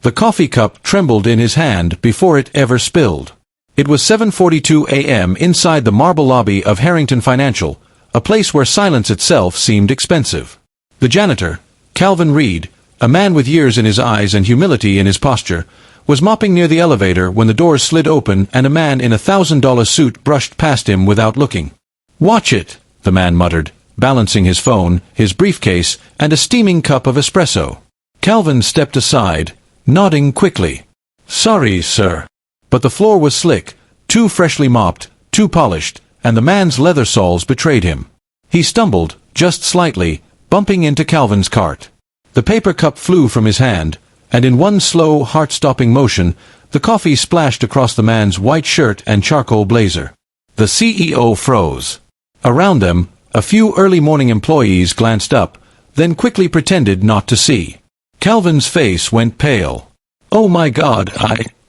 The coffee cup trembled in his hand before it ever spilled. It was 7:42 a.m. inside the marble lobby of Harrington Financial, a place where silence itself seemed expensive. The janitor, Calvin Reed, a man with years in his eyes and humility in his posture, was mopping near the elevator when the doors slid open and a man in a $1,000 suit brushed past him without looking. "Watch it," the man muttered, balancing his phone, his briefcase, and a steaming cup of espresso. Calvin stepped aside, nodding quickly. "Sorry, sir." But the floor was slick, too freshly mopped, too polished, and the man's leather soles betrayed him. He stumbled, just slightly, bumping into Calvin's cart. The paper cup flew from his hand, and in one slow, heart-stopping motion, the coffee splashed across the man's white shirt and charcoal blazer. The CEO froze. Around them, a few early morning employees glanced up, then quickly pretended not to see. Calvin's face went pale. "Oh my God,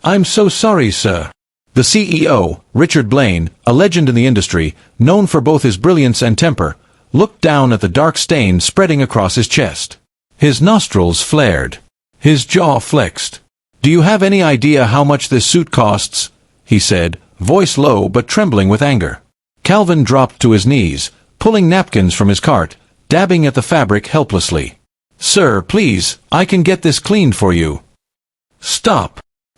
I'm so sorry, sir." The CEO, Richard Blaine, a legend in the industry, known for both his brilliance and temper, looked down at the dark stain spreading across his chest. His nostrils flared. His jaw flexed. "Do you have any idea how much this suit costs?" he said, voice low but trembling with anger. Calvin dropped to his knees, pulling napkins from his cart, dabbing at the fabric helplessly. "Sir, please, I can get this cleaned for you." "Stop!"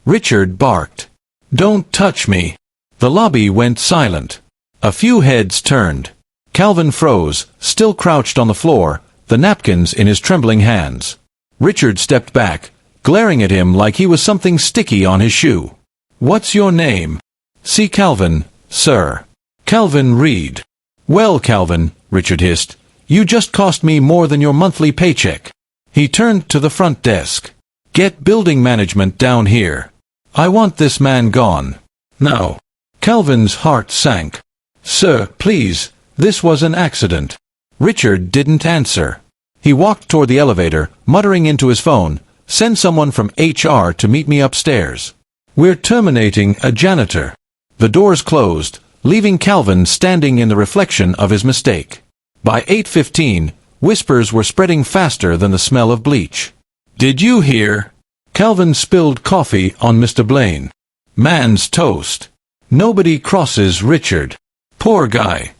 Richard barked. "Don't touch me." The lobby went silent. A few heads turned. Calvin froze, still crouched on the floor, the napkins in his trembling hands. Richard stepped back, glaring at him like he was something sticky on his shoe. "What's your name?" "C. Calvin, sir." "Calvin Reed." "Well, Calvin," Richard hissed, "you just cost me more than your monthly paycheck." He turned to the front desk. "Get building management down here. I want this man gone. Now." Calvin's heart sank. "Sir, please, this was an accident." Richard didn't answer. He walked toward the elevator, muttering into his phone, "Send someone from HR to meet me upstairs. We're terminating a janitor." The doors closed, leaving Calvin standing in the reflection of his mistake. By 8:15, whispers were spreading faster than the smell of bleach. "Did you hear?" Calvin spilled coffee on Mr. Blaine. "Man's toast. Nobody crosses Richard. Poor guy.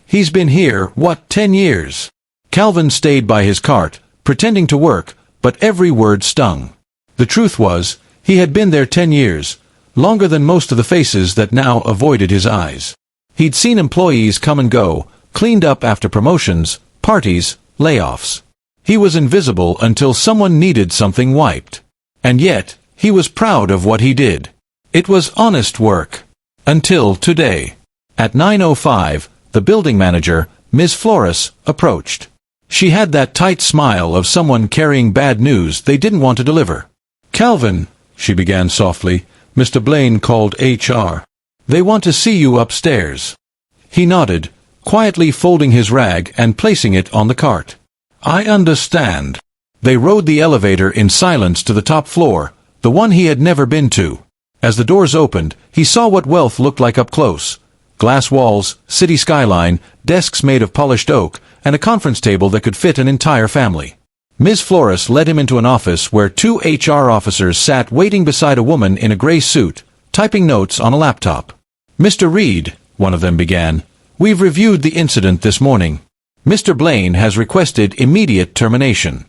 He's been here, 10 years?" Calvin stayed by his cart, pretending to work, but every word stung. The truth was, he had been there 10 years, longer than most of the faces that now avoided his eyes. He'd seen employees come and go, cleaned up after promotions, parties, layoffs. He was invisible until someone needed something wiped. And yet, he was proud of what he did. It was honest work. Until today. At 9:05, the building manager, Ms. Flores, approached. She had that tight smile of someone carrying bad news they didn't want to deliver. "Calvin," she began softly, "Mr. Blaine called HR. They want to see you upstairs." He nodded, quietly folding his rag and placing it on the cart. "I understand." They rode the elevator in silence to the top floor, the one he had never been to. As the doors opened, he saw what wealth looked like up close. Glass walls, city skyline, desks made of polished oak, and a conference table that could fit an entire family. Ms. Flores led him into an office where 2 HR officers sat waiting beside a woman in a gray suit, typing notes on a laptop. "Mr. Reed," one of them began, "we've reviewed the incident this morning. Mr. Blaine has requested immediate termination."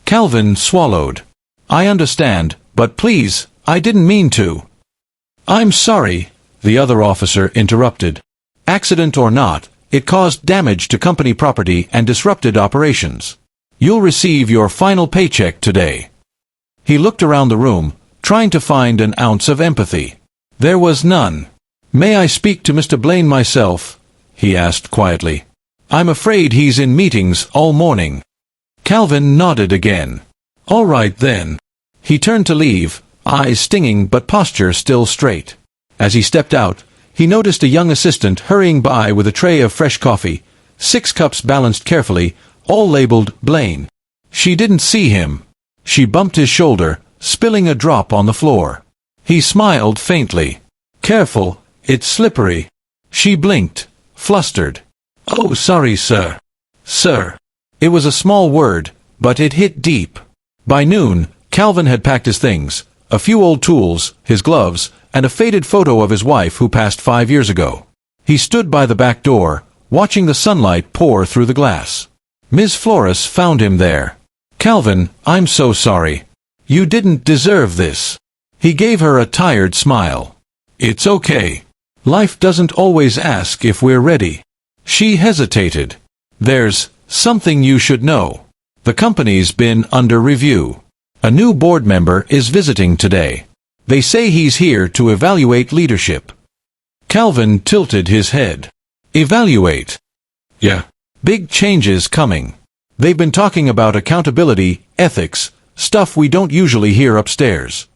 Calvin swallowed. "I understand, but please, I didn't mean to." "I'm sorry," the other officer interrupted. "Accident or not, it caused damage to company property and disrupted operations. You'll receive your final paycheck today." He looked around the room, trying to find an ounce of empathy. There was none. "May I speak to Mr. Blaine myself?" he asked quietly. "I'm afraid he's in meetings all morning." Calvin nodded again. "All right then." He turned to leave, eyes stinging but posture still straight. As he stepped out, he noticed a young assistant hurrying by with a tray of fresh coffee, 6 cups balanced carefully, all labeled Blaine. She didn't see him. She bumped his shoulder, spilling a drop on the floor. He smiled faintly. "Careful, it's slippery." She blinked, flustered. "Oh, sorry, sir." "Sir." It was a small word, but it hit deep. By noon, Calvin had packed his things, a few old tools, his gloves, and a faded photo of his wife who passed 5 years ago. He stood by the back door, watching the sunlight pour through the glass. Ms. Flores found him there. "Calvin, I'm so sorry. You didn't deserve this." He gave her a tired smile. "It's okay. Life doesn't always ask if we're ready." She hesitated. "There's something you should know. The company's been under review. A new board member is visiting today. They say he's here to evaluate leadership." Calvin tilted his head. "Evaluate?" "Yeah. Big changes coming. They've been talking about accountability, ethics, stuff we don't usually hear upstairs."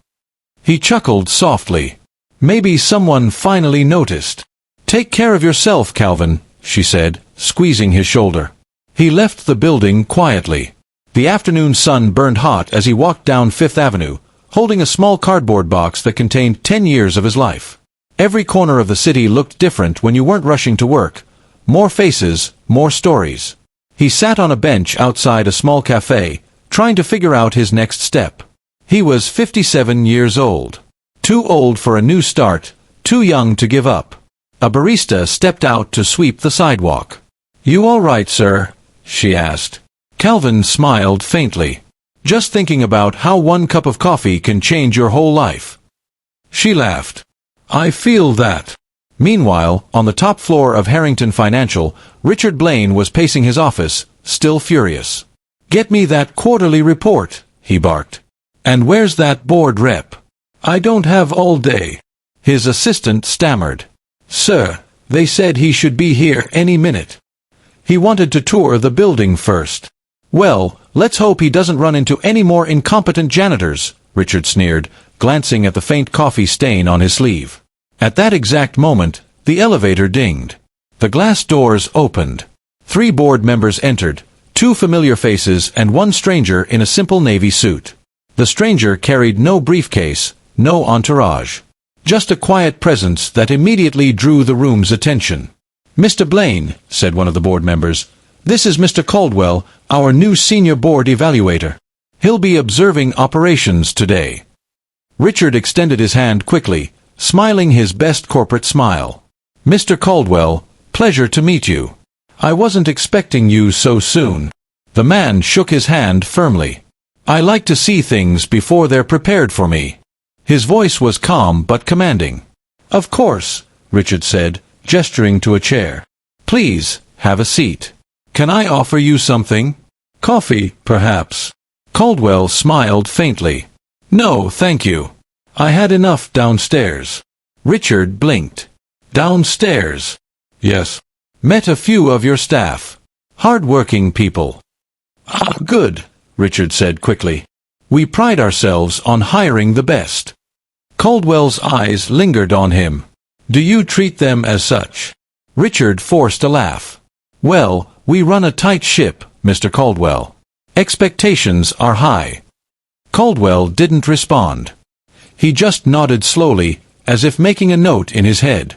He chuckled softly. Maybe someone finally noticed. "Take care of yourself, Calvin," she said, squeezing his shoulder. He left the building quietly. The afternoon sun burned hot as he walked down Fifth Avenue, holding a small cardboard box that contained 10 years of his life. Every corner of the city looked different when you weren't rushing to work. More faces, more stories. He sat on a bench outside a small cafe, trying to figure out his next step. He was 57 years old. Too old for a new start, too young to give up. A barista stepped out to sweep the sidewalk. "You all right, sir?" she asked. Calvin smiled faintly. "Just thinking about how one cup of coffee can change your whole life." She laughed. "I feel that." Meanwhile, on the top floor of Harrington Financial, Richard Blaine was pacing his office, still furious. "Get me that quarterly report," he barked. "And where's that board rep?" "I don't have all day." His assistant stammered. "Sir, they said he should be here any minute." He wanted to tour the building first. "Well, let's hope he doesn't run into any more incompetent janitors," Richard sneered, glancing at the faint coffee stain on his sleeve. At that exact moment, the elevator dinged. The glass doors opened. 3 board members entered, 2 familiar faces and 1 stranger in a simple navy suit. The stranger carried no briefcase, no entourage. Just a quiet presence that immediately drew the room's attention. "Mr. Blaine," said one of the board members, "this is Mr. Caldwell, our new senior board evaluator. He'll be observing operations today." Richard extended his hand quickly, smiling his best corporate smile. "Mr. Caldwell, pleasure to meet you. I wasn't expecting you so soon." The man shook his hand firmly. "I like to see things before they're prepared for me." His voice was calm but commanding. "Of course," Richard said, gesturing to a chair. "Please, have a seat. Can I offer you something? Coffee, perhaps?" Caldwell smiled faintly. "No, thank you. I had enough downstairs." Richard blinked. "Downstairs?" "Yes. Met a few of your staff. Hard-working people." "Ah, good," Richard said quickly. "We pride ourselves on hiring the best." Caldwell's eyes lingered on him. "Do you treat them as such?" Richard forced a laugh. "Well, we run a tight ship, Mr. Caldwell. Expectations are high." Caldwell didn't respond. He just nodded slowly, as if making a note in his head.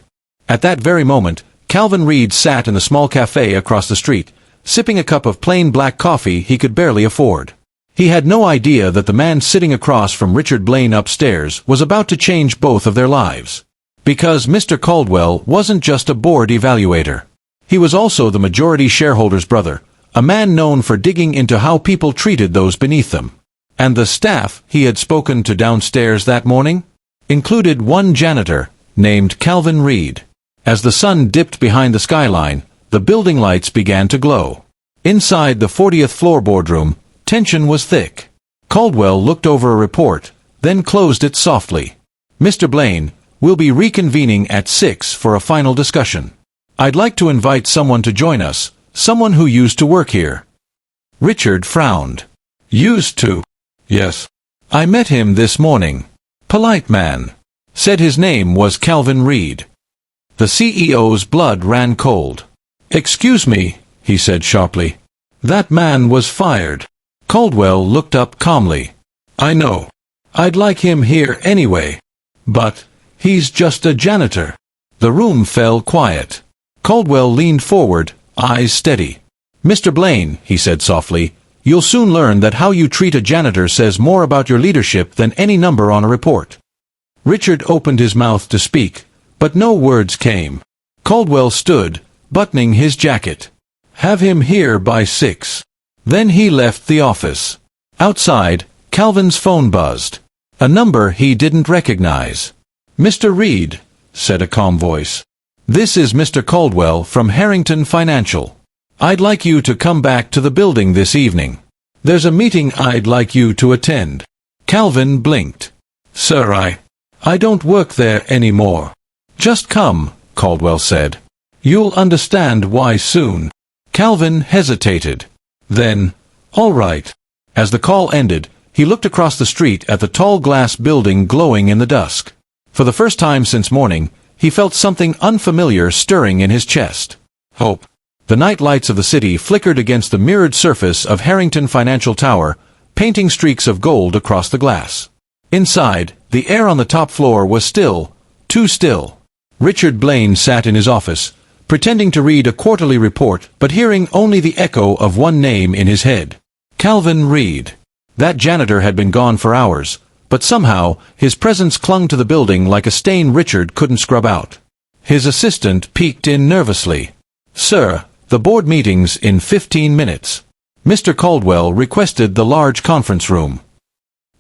At that very moment, Calvin Reed sat in the small cafe across the street, sipping a cup of plain black coffee he could barely afford. He had no idea that the man sitting across from Richard Blaine upstairs was about to change both of their lives. Because Mr. Caldwell wasn't just a board evaluator. He was also the majority shareholder's brother, a man known for digging into how people treated those beneath them. And the staff he had spoken to downstairs that morning included 1 janitor, named Calvin Reed. As the sun dipped behind the skyline, the building lights began to glow. Inside the 40th floor boardroom, tension was thick. Caldwell looked over a report, then closed it softly. "Mr. Blaine, we'll be reconvening at 6 for a final discussion. I'd like to invite someone to join us, someone who used to work here." Richard frowned. "Used to?" "Yes. I met him this morning. Polite man. Said his name was Calvin Reed." The CEO's blood ran cold. "Excuse me," he said sharply. "That man was fired." Caldwell looked up calmly. "I know. I'd like him here anyway. But he's just a janitor." The room fell quiet. Caldwell leaned forward, eyes steady. "Mr. Blaine," he said softly, You'll soon learn that how you treat a janitor says more about your leadership than any number on a report. Richard opened his mouth to speak, but no words came. Caldwell stood, buttoning his jacket. Have him here by 6. Then he left the office. Outside, Calvin's phone buzzed. A number he didn't recognize. "Mr. Reed," said a calm voice. "This is Mr. Caldwell from Harrington Financial. I'd like you to come back to the building this evening. There's a meeting I'd like you to attend." Calvin blinked. "Sir, I don't work there anymore." "Just come," Caldwell said. "You'll understand why soon." Calvin hesitated. Then, "All right." As the call ended, he looked across the street at the tall glass building glowing in the dusk. For the first time since morning, he felt something unfamiliar stirring in his chest. Hope. The night lights of the city flickered against the mirrored surface of Harrington Financial Tower, painting streaks of gold across the glass. Inside, the air on the top floor was still, too still. Richard Blaine sat in his office, pretending to read a quarterly report but hearing only the echo of one name in his head. Calvin Reed. That janitor had been gone for hours, but somehow his presence clung to the building like a stain Richard couldn't scrub out. His assistant peeked in nervously. "Sir, the board meeting's in 15 minutes. Mr. Caldwell requested the large conference room."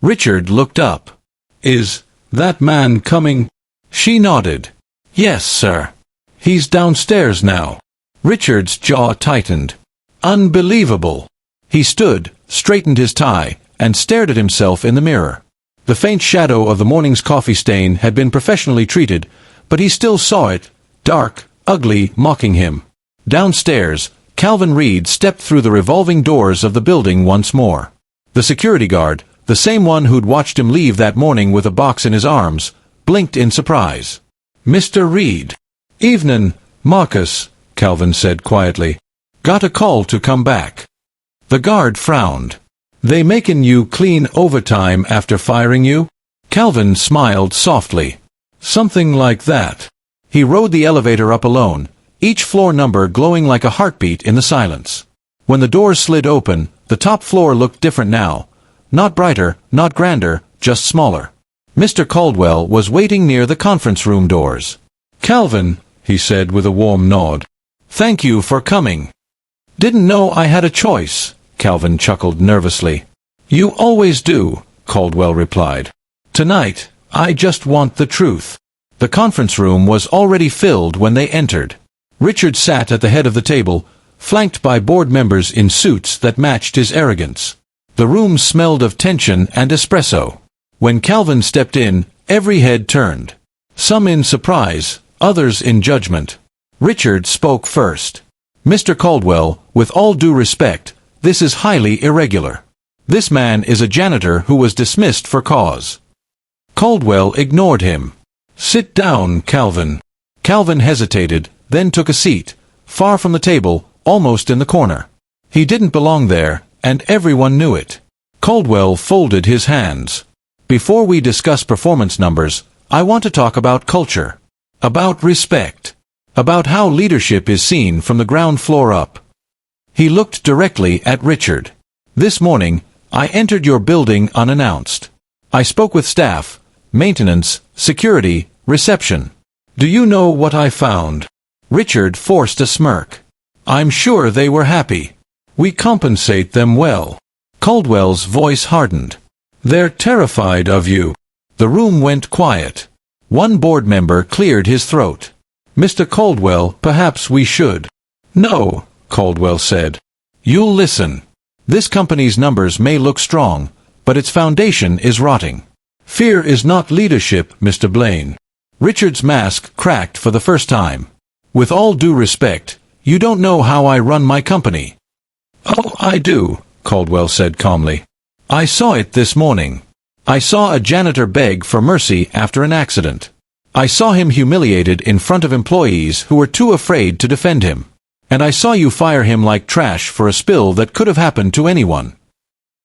Richard looked up. "Is that man coming?" She nodded. "Yes, sir. He's downstairs now." Richard's jaw tightened. Unbelievable. He stood, straightened his tie, and stared at himself in the mirror. The faint shadow of the morning's coffee stain had been professionally treated, but he still saw it, dark, ugly, mocking him. Downstairs, Calvin Reed stepped through the revolving doors of the building once more. The security guard, the same one who'd watched him leave that morning with a box in his arms, blinked in surprise. "Mr. Reed." "Evenin', Marcus," Calvin said quietly. "Got a call to come back." The guard frowned. "They makin' you clean overtime after firing you?" Calvin smiled softly. "Something like that." He rode the elevator up alone, each floor number glowing like a heartbeat in the silence. When the doors slid open, the top floor looked different now. Not brighter, not grander, just smaller. Mr. Caldwell was waiting near the conference room doors. "Calvin," he said with a warm nod. "Thank you for coming." "Didn't know I had a choice," Calvin chuckled nervously. "You always do," Caldwell replied. "Tonight, I just want the truth." The conference room was already filled when they entered. Richard sat at the head of the table, flanked by board members in suits that matched his arrogance. The room smelled of tension and espresso. When Calvin stepped in, every head turned. Some in surprise, others in judgment. Richard spoke first. "Mr. Caldwell, with all due respect, this is highly irregular. This man is a janitor who was dismissed for cause." Caldwell ignored him. "Sit down, Calvin." Calvin hesitated, then took a seat, far from the table, almost in the corner. He didn't belong there, and everyone knew it. Caldwell folded his hands. "Before we discuss performance numbers, I want to talk about culture. About respect. About how leadership is seen from the ground floor up." He looked directly at Richard. "This morning, I entered your building unannounced. I spoke with staff, maintenance, security, reception. Do you know what I found?" Richard forced a smirk. "I'm sure they were happy. We compensate them well." Caldwell's voice hardened. "They're terrified of you." The room went quiet. One board member cleared his throat. "Mr. Caldwell, perhaps we should." "No," Caldwell said. "You'll listen. This company's numbers may look strong, but its foundation is rotting. Fear is not leadership, Mr. Blaine." Richard's mask cracked for the first time. "With all due respect, you don't know how I run my company." "Oh, I do," Caldwell said calmly. "I saw it this morning. I saw a janitor beg for mercy after an accident. I saw him humiliated in front of employees who were too afraid to defend him. And I saw you fire him like trash for a spill that could have happened to anyone."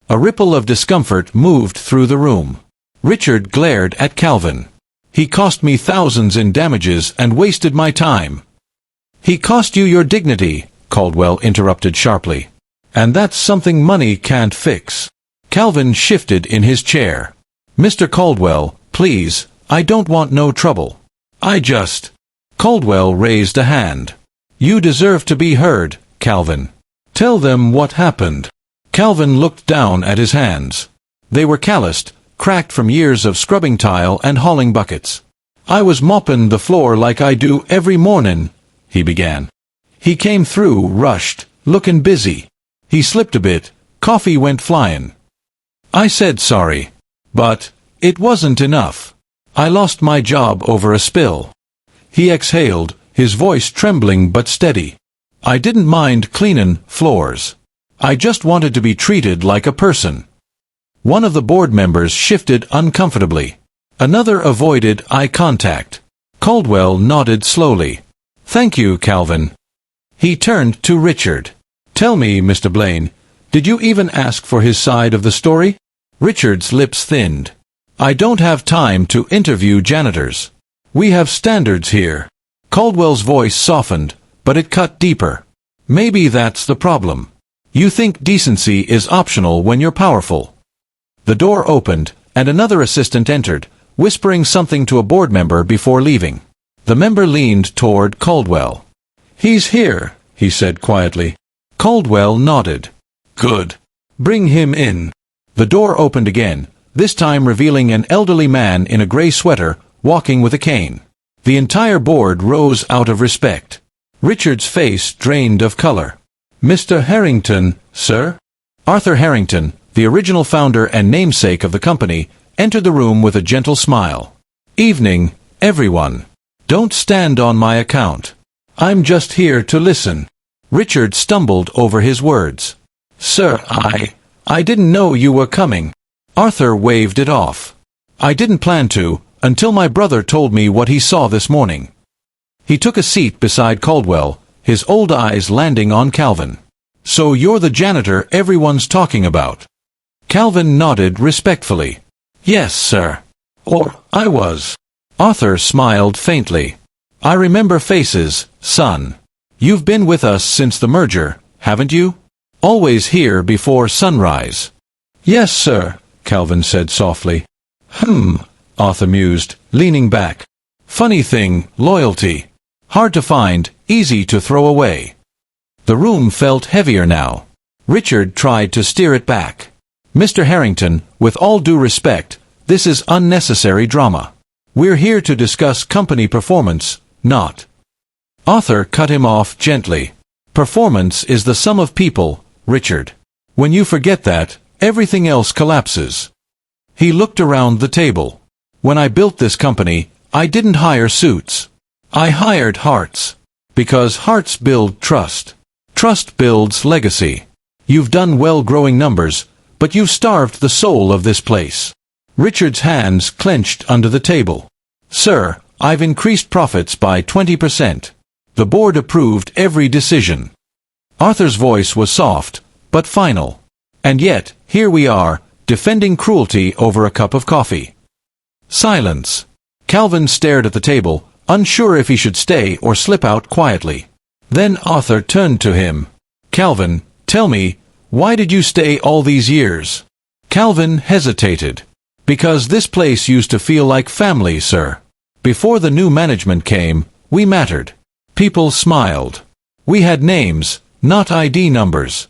A ripple of discomfort moved through the room. Richard glared at Calvin. "He cost me thousands in damages and wasted my time." "He cost you your dignity," Caldwell interrupted sharply. And that's something money can't fix. Calvin shifted in his chair. Mr. Caldwell, please, I don't want no trouble. Caldwell raised a hand. You deserve to be heard, Calvin. Tell them what happened. Calvin looked down at his hands. They were calloused, cracked from years of scrubbing tile and hauling buckets. I was mopping the floor like I do every mornin', he began. He came through, rushed, lookin' busy. He slipped a bit, coffee went flyin'. I said sorry. But it wasn't enough. I lost my job over a spill. He exhaled, his voice trembling but steady. I didn't mind cleanin' floors. I just wanted to be treated like a person. One of the board members shifted uncomfortably. Another avoided eye contact. Caldwell nodded slowly. Thank you, Calvin. He turned to Richard. Tell me, Mr. Blaine, did you even ask for his side of the story? Richard's lips thinned. I don't have time to interview janitors. We have standards here. Caldwell's voice softened, but it cut deeper. Maybe that's the problem. You think decency is optional when you're powerful. The door opened, and another assistant entered, whispering something to a board member before leaving. The member leaned toward Caldwell. He's here, he said quietly. Caldwell nodded. Good. Bring him in. The door opened again, this time revealing an elderly man in a gray sweater, walking with a cane. The entire board rose out of respect. Richard's face drained of color. Mr. Harrington, sir? Arthur Harrington, the original founder and namesake of the company, entered the room with a gentle smile. Evening, everyone. Don't stand on my account. I'm just here to listen. Richard stumbled over his words. Sir, I didn't know you were coming. Arthur waved it off. I didn't plan to, until my brother told me what he saw this morning. He took a seat beside Caldwell, his old eyes landing on Calvin. So you're the janitor everyone's talking about? Calvin nodded respectfully. Yes, sir. Or I was. Arthur smiled faintly. I remember faces, son. You've been with us since the merger, haven't you? Always here before sunrise. Yes, sir, Calvin said softly. Arthur mused, leaning back. Funny thing, loyalty. Hard to find, easy to throw away. The room felt heavier now. Richard tried to steer it back. Mr. Harrington, with all due respect, this is unnecessary drama. We're here to discuss company performance, not. Arthur cut him off gently. Performance is the sum of people, Richard. When you forget that, everything else collapses. He looked around the table. When I built this company, I didn't hire suits. I hired hearts. Because hearts build trust. Trust builds legacy. You've done well growing numbers, but you've starved the soul of this place. Richard's hands clenched under the table. Sir, I've increased profits by 20%. The board approved every decision. Arthur's voice was soft, but final. And yet, here we are, defending cruelty over a cup of coffee. Silence. Calvin stared at the table, unsure if he should stay or slip out quietly. Then Arthur turned to him. Calvin, tell me, why did you stay all these years? Calvin hesitated. Because this place used to feel like family, sir. Before the new management came, we mattered. People smiled. We had names, not ID numbers.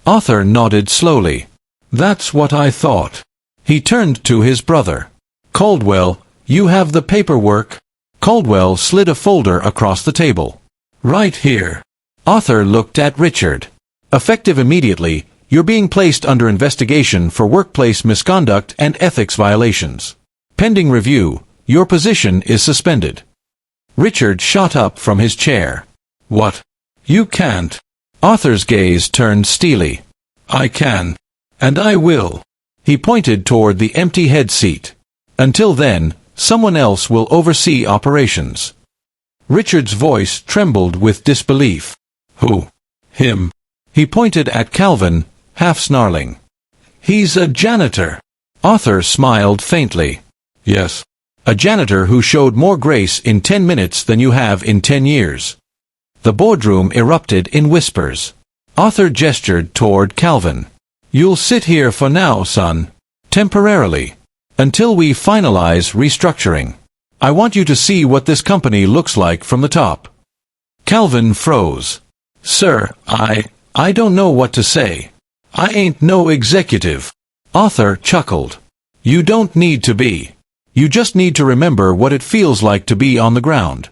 Arthur nodded slowly. That's what I thought. He turned to his brother. Caldwell, you have the paperwork? Caldwell slid a folder across the table. Right here. Arthur looked at Richard. Effective immediately, you're being placed under investigation for workplace misconduct and ethics violations. Pending review, your position is suspended. Richard shot up from his chair. What? You can't. Arthur's gaze turned steely. I can. And I will. He pointed toward the empty head seat. Until then, someone else will oversee operations. Richard's voice trembled with disbelief. Who? Him. He pointed at Calvin, half snarling. He's a janitor. Arthur smiled faintly. Yes. A janitor who showed more grace in 10 minutes than you have in 10 years. The boardroom erupted in whispers. Arthur gestured toward Calvin. You'll sit here for now, son. Temporarily. Until we finalize restructuring. I want you to see what this company looks like from the top. Calvin froze. Sir, I don't know what to say. I ain't no executive. Arthur chuckled. You don't need to be. You just need to remember what it feels like to be on the ground.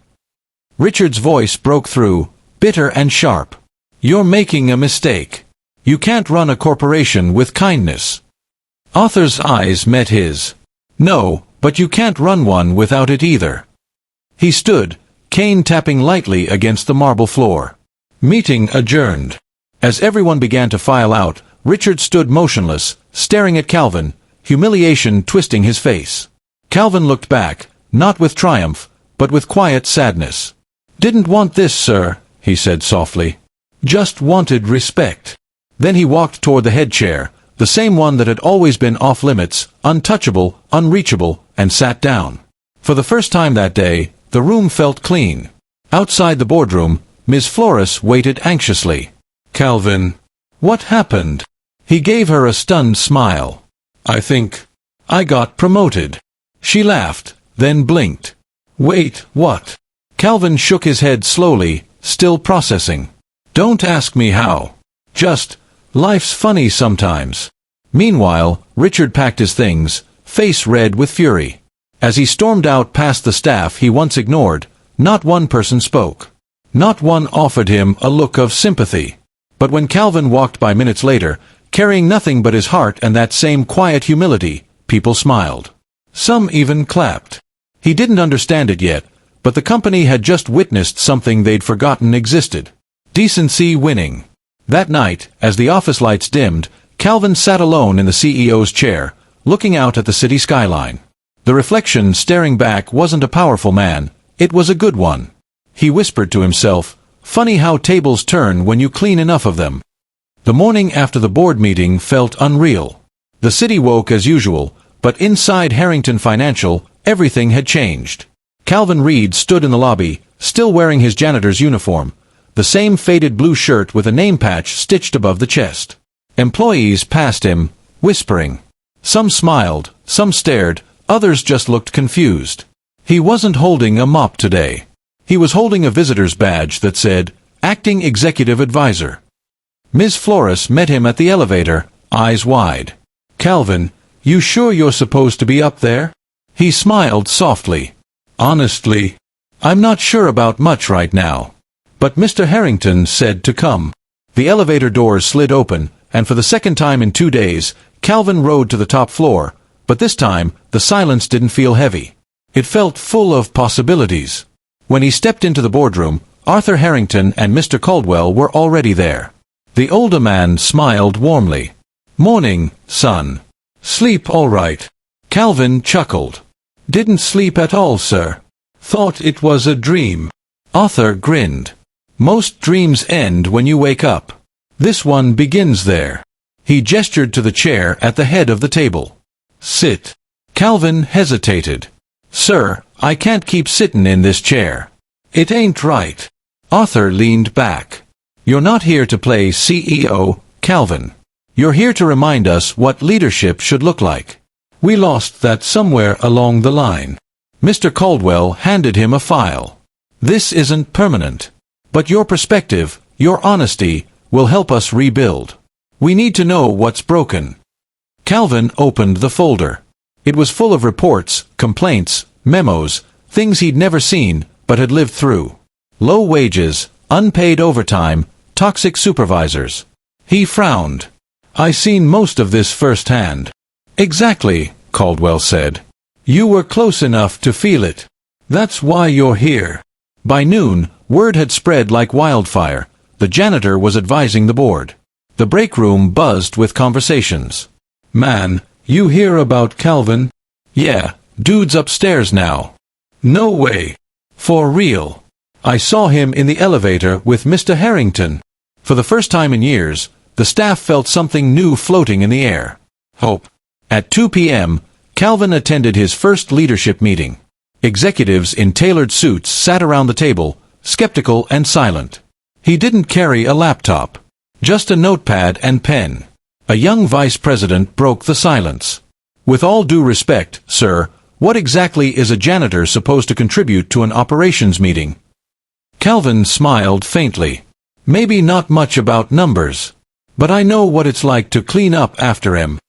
Richard's voice broke through, bitter and sharp. You're making a mistake. You can't run a corporation with kindness. Arthur's eyes met his. No, but you can't run one without it either. He stood, cane tapping lightly against the marble floor. Meeting adjourned. As everyone began to file out, Richard stood motionless, staring at Calvin, humiliation twisting his face. Calvin looked back, not with triumph, but with quiet sadness. Didn't want this, sir, he said softly. Just wanted respect. Then he walked toward the head chair, the same one that had always been off-limits, untouchable, unreachable, and sat down. For the first time that day, the room felt clean. Outside the boardroom, Ms. Flores waited anxiously. Calvin. What happened? He gave her a stunned smile. I got promoted. She laughed, then blinked. Wait, what? Calvin shook his head slowly, still processing. Don't ask me how. Just, life's funny sometimes. Meanwhile, Richard packed his things, face red with fury. As he stormed out past the staff he once ignored, not one person spoke. Not one offered him a look of sympathy. But when Calvin walked by minutes later, carrying nothing but his heart and that same quiet humility, people smiled. Some even clapped. He didn't understand it yet, but the company had just witnessed something they'd forgotten existed. Decency winning. That night, as the office lights dimmed, Calvin sat alone in the CEO's chair, looking out at the city skyline. The reflection staring back wasn't a powerful man, it was a good one. He whispered to himself, funny how tables turn when you clean enough of them. The morning after the board meeting felt unreal. The city woke as usual, but inside Harrington Financial, everything had changed. Calvin Reed stood in the lobby, still wearing his janitor's uniform, the same faded blue shirt with a name patch stitched above the chest. Employees passed him, whispering. Some smiled, some stared, others just looked confused. He wasn't holding a mop today. He was holding a visitor's badge that said, Acting Executive Advisor. Ms. Flores met him at the elevator, eyes wide. Calvin, you sure you're supposed to be up there? He smiled softly. Honestly, I'm not sure about much right now. But Mr. Harrington said to come. The elevator doors slid open, and for the second time in 2 days, Calvin rode to the top floor, but this time, the silence didn't feel heavy. It felt full of possibilities. When he stepped into the boardroom, Arthur Harrington and Mr. Caldwell were already there. The older man smiled warmly. Morning, son. Sleep all right? Calvin chuckled. Didn't sleep at all, sir. Thought it was a dream. Arthur grinned. Most dreams end when you wake up. This one begins there. He gestured to the chair at the head of the table. Sit. Calvin hesitated. Sir, I can't keep sittin' in this chair. It ain't right. Arthur leaned back. You're not here to play CEO, Calvin. You're here to remind us what leadership should look like. We lost that somewhere along the line. Mr. Caldwell handed him a file. This isn't permanent. But your perspective, your honesty, will help us rebuild. We need to know what's broken. Calvin opened the folder. It was full of reports, complaints, memos, things he'd never seen, but had lived through. Low wages, unpaid overtime, toxic supervisors. He frowned. I seen most of this firsthand. Exactly, Caldwell said. You were close enough to feel it. That's why you're here. By noon, word had spread like wildfire. The janitor was advising the board. The break room buzzed with conversations. Man, you hear about Calvin? Yeah, dude's upstairs now. No way. For real. I saw him in the elevator with Mr. Harrington. For the first time in years, the staff felt something new floating in the air. Hope. At 2 p.m., Calvin attended his first leadership meeting. Executives in tailored suits sat around the table, skeptical and silent. He didn't carry a laptop. Just a notepad and pen. A young vice president broke the silence. With all due respect, sir, what exactly is a janitor supposed to contribute to an operations meeting? Calvin smiled faintly. Maybe not much about numbers. But I know what it's like to clean up after him.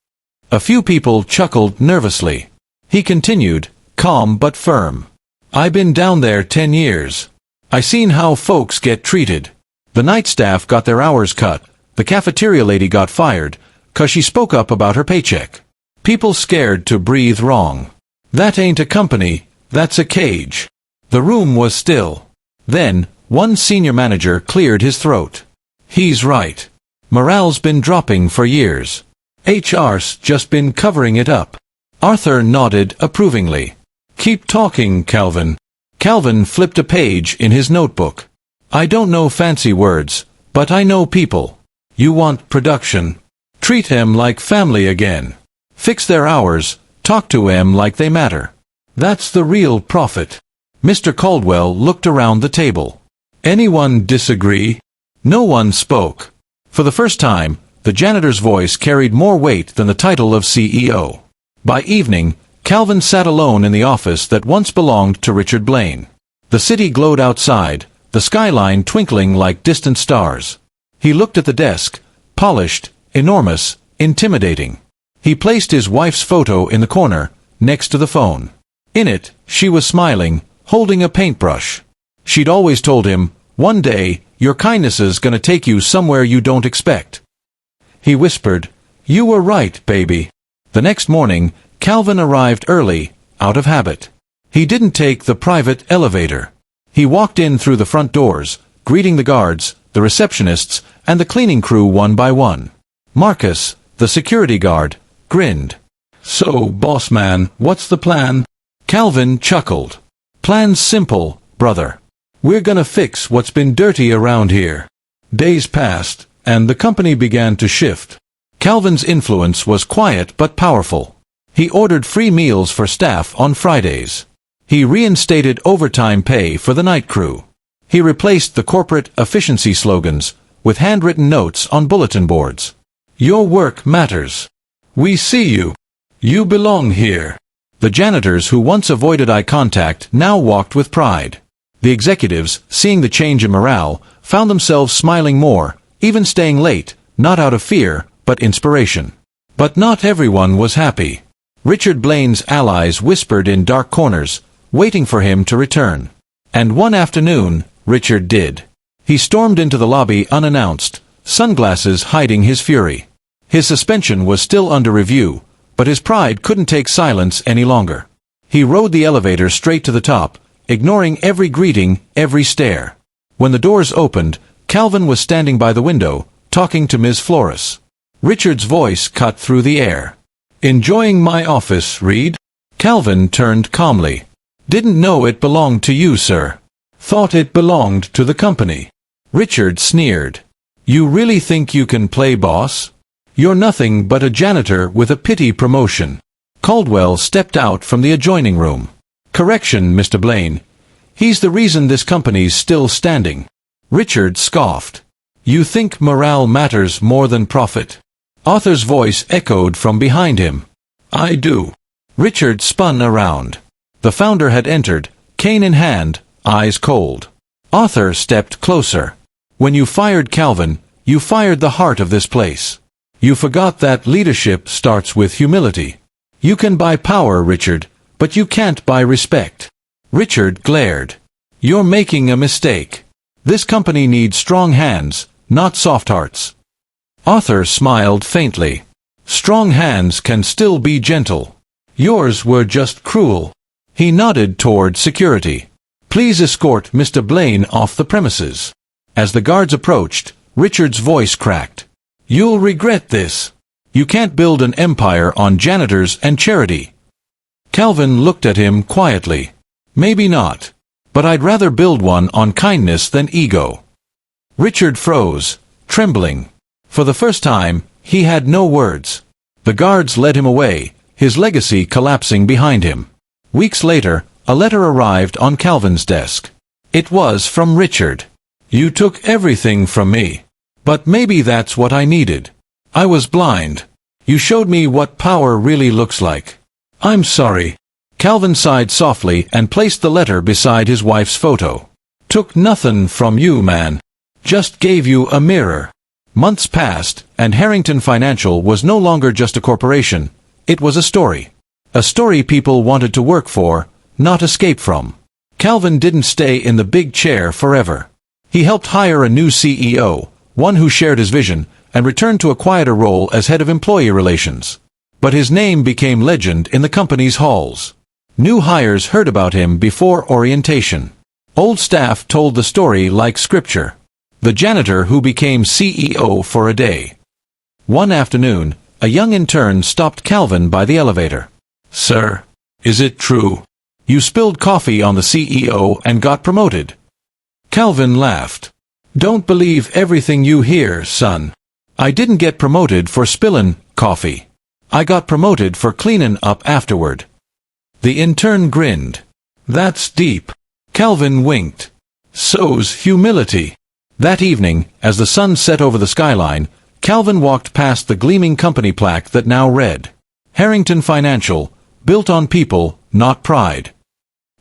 A few people chuckled nervously. He continued, calm but firm. I been down there 10 years. I seen how folks get treated. The night staff got their hours cut. The cafeteria lady got fired, 'cause she spoke up about her paycheck. People scared to breathe wrong. That ain't a company, that's a cage. The room was still. Then, one senior manager cleared his throat. He's right. Morale's been dropping for years. HR's just been covering it up. Arthur nodded approvingly. Keep talking, Calvin. Calvin flipped a page in his notebook. I don't know fancy words, but I know people. You want production. Treat them like family again. Fix their hours, talk to them like they matter. That's the real profit. Mr. Caldwell looked around the table. Anyone disagree? No one spoke. For the first time, the janitor's voice carried more weight than the title of CEO. By evening, Calvin sat alone in the office that once belonged to Richard Blaine. The city glowed outside, the skyline twinkling like distant stars. He looked at the desk, polished, enormous, intimidating. He placed his wife's photo in the corner, next to the phone. In it, she was smiling, holding a paintbrush. She'd always told him, one day, your kindness is gonna take you somewhere you don't expect. He whispered, you were right, baby. The next morning, Calvin arrived early, out of habit. He didn't take the private elevator. He walked in through the front doors, greeting the guards, the receptionists, and the cleaning crew one by one. Marcus, the security guard, grinned. So, boss man, what's the plan? Calvin chuckled. Plan's simple, brother. We're gonna fix what's been dirty around here. Days passed, and the company began to shift. Calvin's influence was quiet but powerful. He ordered free meals for staff on Fridays. He reinstated overtime pay for the night crew. He replaced the corporate efficiency slogans with handwritten notes on bulletin boards. Your work matters. We see you. You belong here. The janitors who once avoided eye contact now walked with pride. The executives, seeing the change in morale, found themselves smiling more, even staying late, not out of fear, but inspiration. But not everyone was happy. Richard Blaine's allies whispered in dark corners, waiting for him to return. And one afternoon, Richard did. He stormed into the lobby unannounced, sunglasses hiding his fury. His suspension was still under review, but his pride couldn't take silence any longer. He rode the elevator straight to the top, ignoring every greeting, every stare. When the doors opened, Calvin was standing by the window, talking to Ms. Flores. Richard's voice cut through the air. Enjoying my office, Reed? Calvin turned calmly. Didn't know it belonged to you, sir. Thought it belonged to the company. Richard sneered. You really think you can play boss? You're nothing but a janitor with a pity promotion. Caldwell stepped out from the adjoining room. Correction, Mr. Blaine. He's the reason this company's still standing. Richard scoffed. You think morale matters more than profit? Arthur's voice echoed from behind him. I do. Richard spun around. The founder had entered, cane in hand, eyes cold. Arthur stepped closer. When you fired Calvin, you fired the heart of this place. You forgot that leadership starts with humility. You can buy power, Richard, but you can't buy respect. Richard glared. You're making a mistake. This company needs strong hands, not soft hearts. Arthur smiled faintly. Strong hands can still be gentle. Yours were just cruel. He nodded toward security. Please escort Mr. Blaine off the premises. As the guards approached, Richard's voice cracked. You'll regret this. You can't build an empire on janitors and charity. Calvin looked at him quietly. Maybe not. But I'd rather build one on kindness than ego. Richard froze, trembling. For the first time, he had no words. The guards led him away, his legacy collapsing behind him. Weeks later, a letter arrived on Calvin's desk. It was from Richard. You took everything from me. But maybe that's what I needed. I was blind. You showed me what power really looks like. I'm sorry. Calvin sighed softly and placed the letter beside his wife's photo. Took nothing from you, man. Just gave you a mirror. Months passed, and Harrington Financial was no longer just a corporation. It was a story. A story people wanted to work for, not escape from. Calvin didn't stay in the big chair forever. He helped hire a new CEO, one who shared his vision, and returned to a quieter role as head of employee relations. But his name became legend in the company's halls. New hires heard about him before orientation. Old staff told the story like scripture. The janitor who became CEO for a day. One afternoon, a young intern stopped Calvin by the elevator. "Sir, is it true? You spilled coffee on the CEO and got promoted." Calvin laughed. "Don't believe everything you hear, son. I didn't get promoted for spillin' coffee. I got promoted for cleanin' up afterward." The intern grinned. "That's deep." Calvin winked. "So's humility." That evening, as the sun set over the skyline, Calvin walked past the gleaming company plaque that now read, "Harrington Financial, built on people, not pride."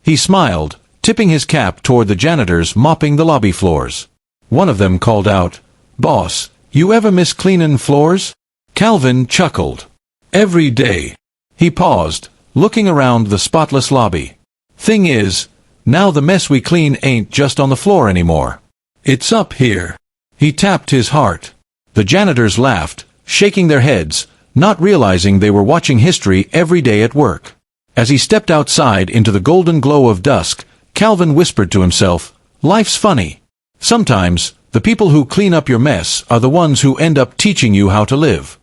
He smiled, tipping his cap toward the janitors mopping the lobby floors. One of them called out, "Boss, you ever miss cleanin' floors?" Calvin chuckled. "Every day." He paused, looking around the spotless lobby. "Thing is, now the mess we clean ain't just on the floor anymore. It's up here." He tapped his heart. The janitors laughed, shaking their heads, not realizing they were watching history every day at work. As he stepped outside into the golden glow of dusk, Calvin whispered to himself, "Life's funny. Sometimes, the people who clean up your mess are the ones who end up teaching you how to live."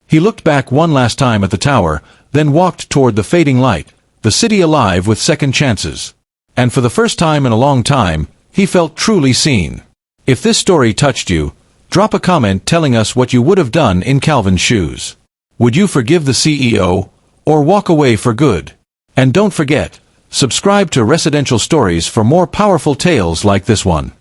He looked back one last time at the tower, then walked toward the fading light, the city alive with second chances. And for the first time in a long time, he felt truly seen. If this story touched you, drop a comment telling us what you would have done in Calvin's shoes. Would you forgive the CEO, or walk away for good? And don't forget, subscribe to Residential Stories for more powerful tales like this one.